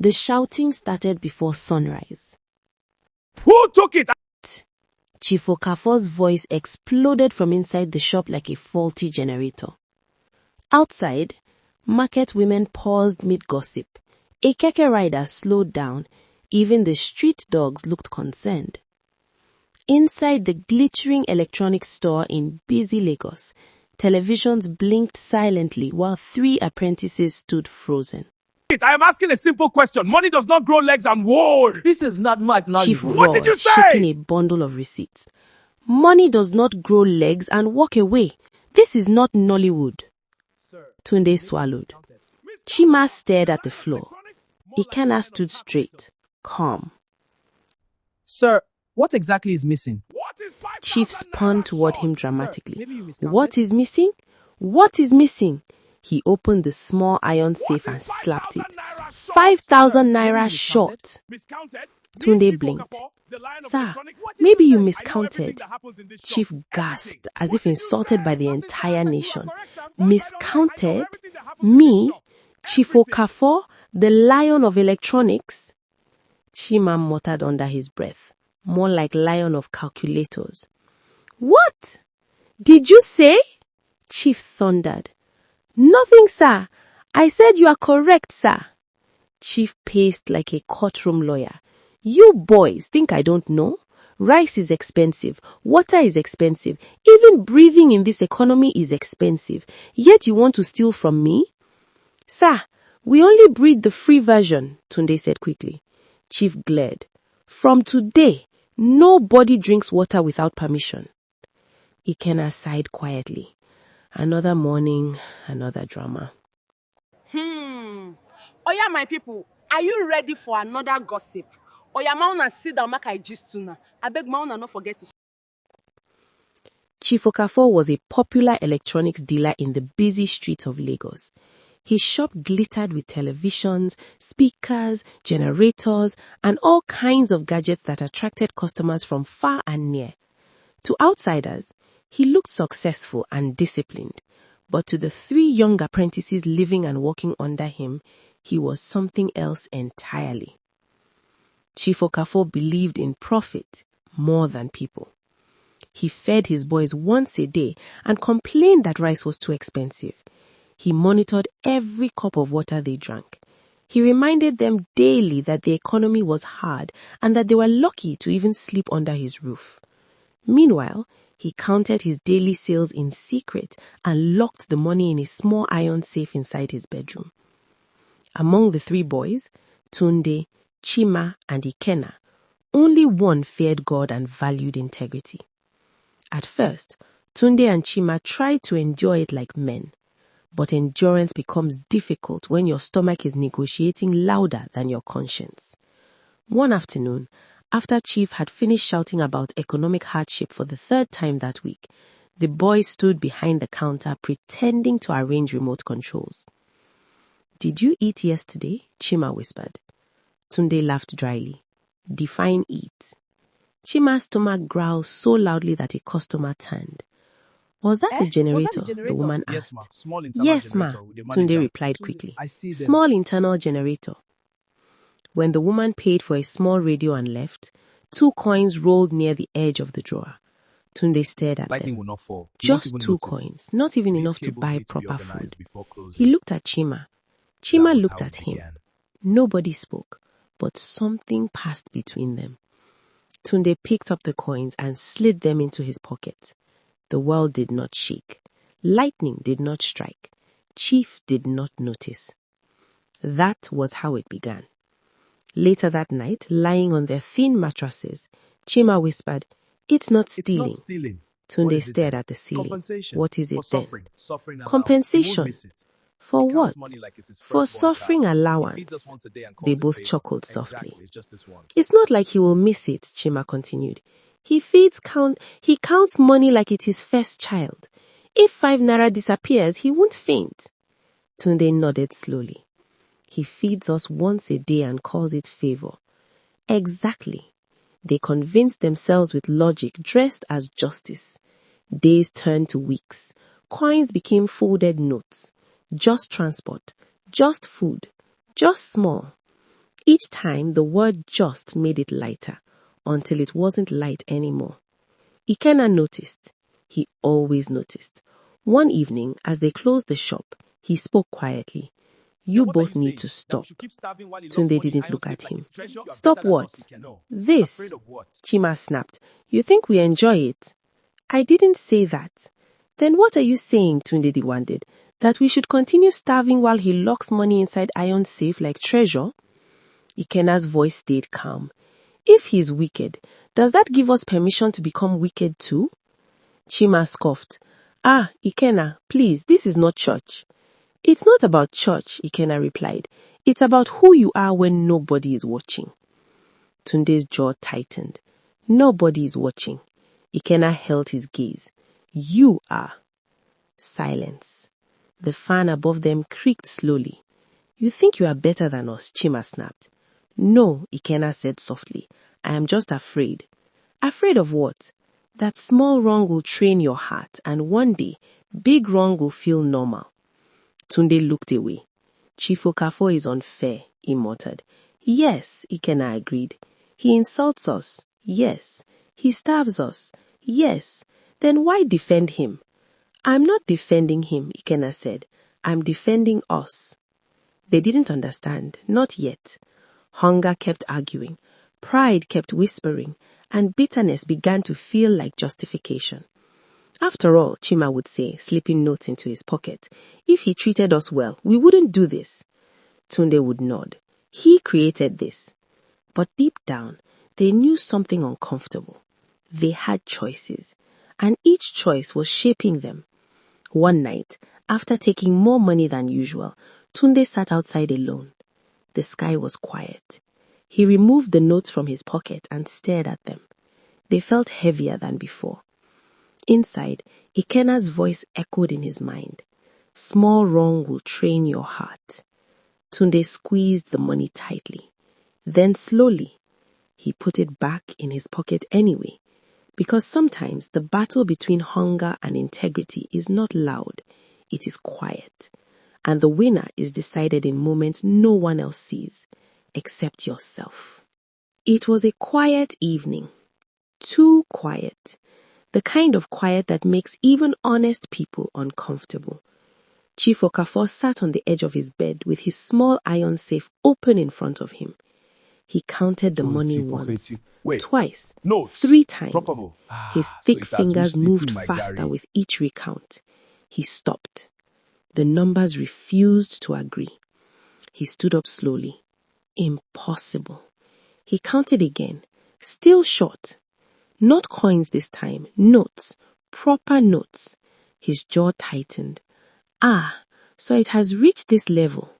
The shouting started before sunrise. Who took it? Chief Okafor's voice exploded from inside the shop like a faulty generator. Outside, market women paused mid-gossip. A keke rider slowed down. Even the street dogs looked concerned. Inside the glittering electronics store in busy Lagos, televisions blinked silently while 3 apprentices stood frozen. I am asking a simple question. Money does not grow legs and whoa! This is not Mike now. Chief What did you roared, say? shaking a bundle of receipts. Money does not grow legs and walk away. This is not Nollywood. Tunde swallowed. Chima stared at the floor. Ikena stood straight, calm. Sir, what exactly is missing? Chief spun toward him dramatically. What is missing? What is missing? He opened the small iron safe and slapped it. 5,000 naira short. Tunde blinked. Sir, maybe you miscounted. Chief gasped as if insulted by the entire nation. Miscounted? Me? Chief Okafor, the lion of electronics? Chima muttered under his breath, more like lion of calculators. What? Did you say? Chief thundered. Nothing, sir. I said you are correct, sir. Chief paced like a courtroom lawyer. You boys think I don't know? Rice is expensive. Water is expensive. Even breathing in this economy is expensive. Yet you want to steal from me? Sir, we only breed the free version, Tunde said quickly. Chief glared. From today, nobody drinks water without permission. Ikena sighed quietly. Another morning, another drama. Oya, my people, are you ready for another gossip? Oya, mauna sit down, make I gist tuna. I beg mauna not forget to. Chief Okafor was a popular electronics dealer in the busy streets of Lagos. His shop glittered with televisions, speakers, generators, and all kinds of gadgets that attracted customers from far and near. To outsiders, he looked successful and disciplined, but to the 3 young apprentices living and working under him, he was something else entirely. Chief Okafor believed in profit more than people. He fed his boys once a day and complained that rice was too expensive. He monitored every cup of water they drank. He reminded them daily that the economy was hard and that they were lucky to even sleep under his roof. Meanwhile, he counted his daily sales in secret and locked the money in a small iron safe inside his bedroom. Among the 3 boys, Tunde, Chima, and Ikena, only one feared God and valued integrity. At first, Tunde and Chima tried to endure it like men, but endurance becomes difficult when your stomach is negotiating louder than your conscience. One afternoon, after Chief had finished shouting about economic hardship for the 3rd time that week, the boys stood behind the counter pretending to arrange remote controls. Did you eat yesterday? Chima whispered. Tunde laughed dryly. Define eat. Chima's stomach growled so loudly that a customer turned. Was that the generator? The woman asked. Yes, ma. Tunde replied quickly. Small internal generator. When the woman paid for a small radio and left, 2 coins rolled near the edge of the drawer. Tunde stared at them. Just 2 coins, not even enough to buy proper food. He looked at Chima. Chima looked at him. Nobody spoke, but something passed between them. Tunde picked up the coins and slid them into his pocket. The world did not shake. Lightning did not strike. Chief did not notice. That was how it began. Later that night, lying on their thin mattresses, Chima whispered, "It's not stealing." It's not stealing. Tunde stared at the ceiling. Compensation. What is it For then? suffering allowance. Compensation. He won't miss it. For He counts what? money like it's his For firstborn suffering child. He feeds allowance. us once a day and calls They it both favor. chuckled softly. Exactly. It's just this once. It's not like he will miss it, Chima continued. He counts money like it is first child. If 5 naira disappears, he won't faint. Tunde nodded slowly. He feeds us once a day and calls it favor. Exactly. They convinced themselves with logic dressed as justice. Days turned to weeks. Coins became folded notes. Just transport. Just food. Just small. Each time, the word just made it lighter, until it wasn't light anymore. Ikenna noticed. He always noticed. One evening, as they closed the shop, he spoke quietly. You both need to stop. Tunde didn't look at him. Stop what? This. Chima snapped. You think we enjoy it? I didn't say that. Then what are you saying, Tunde demanded? That we should continue starving while he locks money inside iron safe like treasure? Ikenna's voice stayed calm. If he's wicked, does that give us permission to become wicked too? Chima scoffed. Ah, Ikenna, please, this is not church. It's not about church, Ikenna replied. It's about who you are when nobody is watching. Tunde's jaw tightened. Nobody is watching. Ikenna held his gaze. You are. Silence. The fan above them creaked slowly. You think you are better than us, Chima snapped. No, Ikenna said softly. I am just afraid. Afraid of what? That small wrong will train your heart, and one day, big wrong will feel normal. Tunde looked away. Chief Okafor is unfair, he muttered. Yes, Ikenna agreed. He insults us. Yes. He starves us. Yes. Then why defend him? I'm not defending him, Ikenna said. I'm defending us. They didn't understand, not yet. Hunger kept arguing. Pride kept whispering, and bitterness began to feel like justification. After all, Chima would say, slipping notes into his pocket, if he treated us well, we wouldn't do this. Tunde would nod. He created this. But deep down, they knew something uncomfortable. They had choices, and each choice was shaping them. One night, after taking more money than usual, Tunde sat outside alone. The sky was quiet. He removed the notes from his pocket and stared at them. They felt heavier than before. Inside, Ikenna's voice echoed in his mind. Small wrong will train your heart. Tunde squeezed the money tightly. Then slowly, he put it back in his pocket anyway, because sometimes the battle between hunger and integrity is not loud, it is quiet. And the winner is decided in moments no one else sees, except yourself. It was a quiet evening. Too quiet. The kind of quiet that makes even honest people uncomfortable. Chief Okafor sat on the edge of his bed with his small iron safe open in front of him. He counted the money once, twice, Notes. 3 times. Droppable. His So thick it has fingers reached moved into my faster diary. with each recount. He stopped. The numbers refused to agree. He stood up slowly. Impossible. He counted again. Still short. Not coins this time. Notes. Proper notes. His jaw tightened. Ah, so it has reached this level.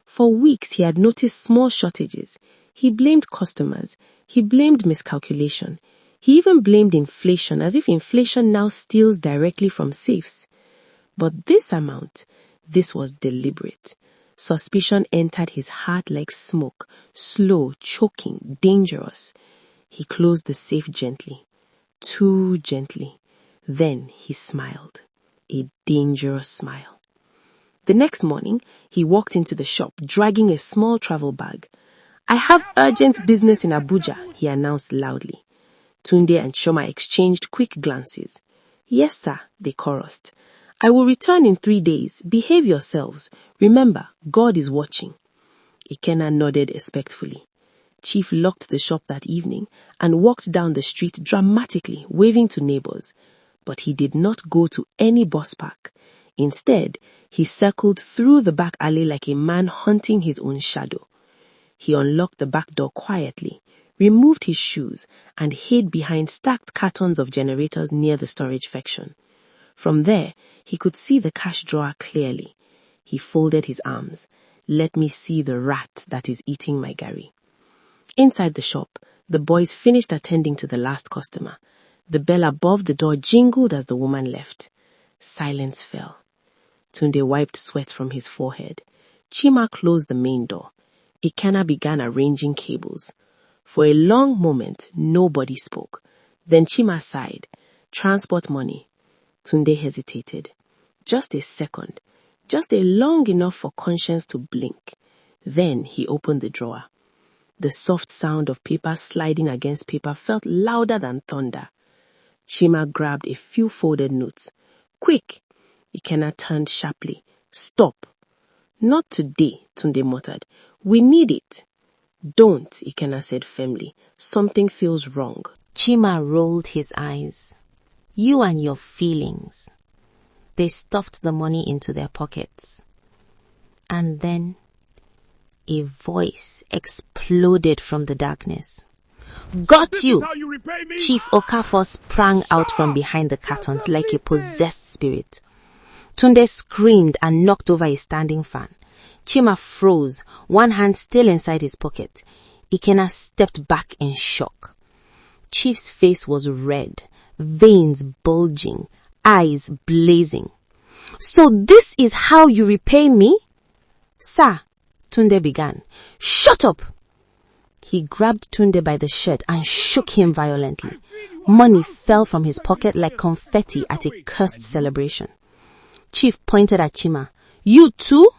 For weeks he had noticed small shortages. He blamed customers. He blamed miscalculation. He even blamed inflation, as if inflation now steals directly from safes. But this amount, this was deliberate. Suspicion entered his heart like smoke, slow, choking, dangerous. He closed the safe gently, too gently. Then he smiled, a dangerous smile. The next morning, he walked into the shop, dragging a small travel bag. I have urgent business in Abuja, he announced loudly. Tunde and Shoma exchanged quick glances. Yes, sir, they chorused. I will return in 3 days. Behave yourselves. Remember, God is watching. Ikenna nodded respectfully. Chief locked the shop that evening and walked down the street dramatically, waving to neighbors. But he did not go to any bus park. Instead, he circled through the back alley like a man hunting his own shadow. He unlocked the back door quietly, removed his shoes, and hid behind stacked cartons of generators near the storage section. From there, he could see the cash drawer clearly. He folded his arms. Let me see the rat that is eating my garri. Inside the shop, the boys finished attending to the last customer. The bell above the door jingled as the woman left. Silence fell. Tunde wiped sweat from his forehead. Chima closed the main door. Ikenna began arranging cables. For a long moment, nobody spoke. Then Chima sighed. Transport money. Tunde hesitated. Just a second. Just a long enough for conscience to blink. Then he opened the drawer. The soft sound of paper sliding against paper felt louder than thunder. Chima grabbed a few folded notes. Quick! Ikenna turned sharply. Stop! Not today, Tunde muttered. We need it. Don't, Ikenna said firmly. Something feels wrong. Chima rolled his eyes. You and your feelings. They stuffed the money into their pockets. And then a voice exploded from the darkness. Got This you! is how you repay me? Chief Okafor sprang out from behind the cartons like a possessed spirit. Tunde screamed and knocked over a standing fan. Chima froze, one hand still inside his pocket. Ikenna stepped back in shock. Chief's face was red, veins bulging, eyes blazing. So this is how you repay me? Sir, Tunde began. Shut up! He grabbed Tunde by the shirt and shook him violently. Money fell from his pocket like confetti at a cursed celebration. Chief pointed at Chima. You too?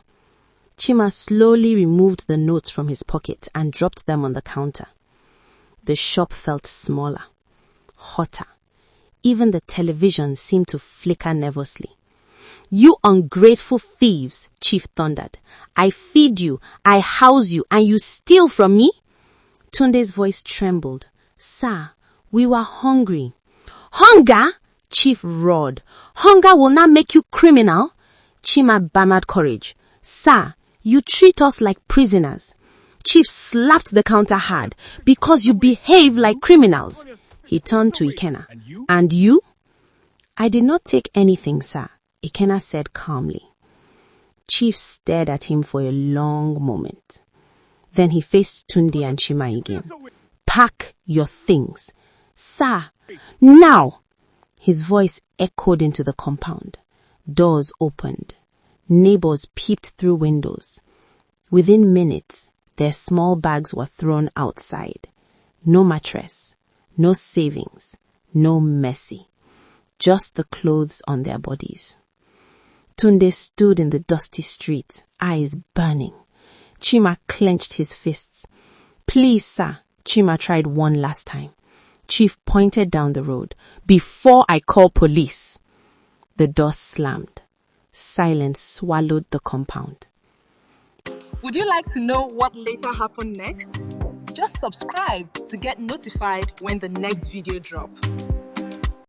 Chima slowly removed the notes from his pocket and dropped them on the counter. The shop felt smaller, hotter. Even the television seemed to flicker nervously. You ungrateful thieves, Chief thundered. I feed you, I house you, and you steal from me? Tunde's voice trembled. Sir, we were hungry. Hunger? Chief roared. Hunger will not make you criminal. Chima bammered courage. Sir, you treat us like prisoners. Chief slapped the counter hard. Because you behave like criminals. He turned to Ikenna. And you? I did not take anything, sir, Ikenna said calmly. Chief stared at him for a long moment. Then he faced Tunde and Chima again. Pack your things. Sir, now! His voice echoed into the compound. Doors opened. Neighbors peeped through windows. Within minutes, their small bags were thrown outside. No mattress, no savings, no mercy. Just the clothes on their bodies. Tunde stood in the dusty street, eyes burning. Chima clenched his fists. Please, sir, Chima tried one last time. Chief pointed down the road. Before I call police. The door slammed. Silence swallowed the compound. Would you like to know what later happened next? Just subscribe to get notified when the next video drops.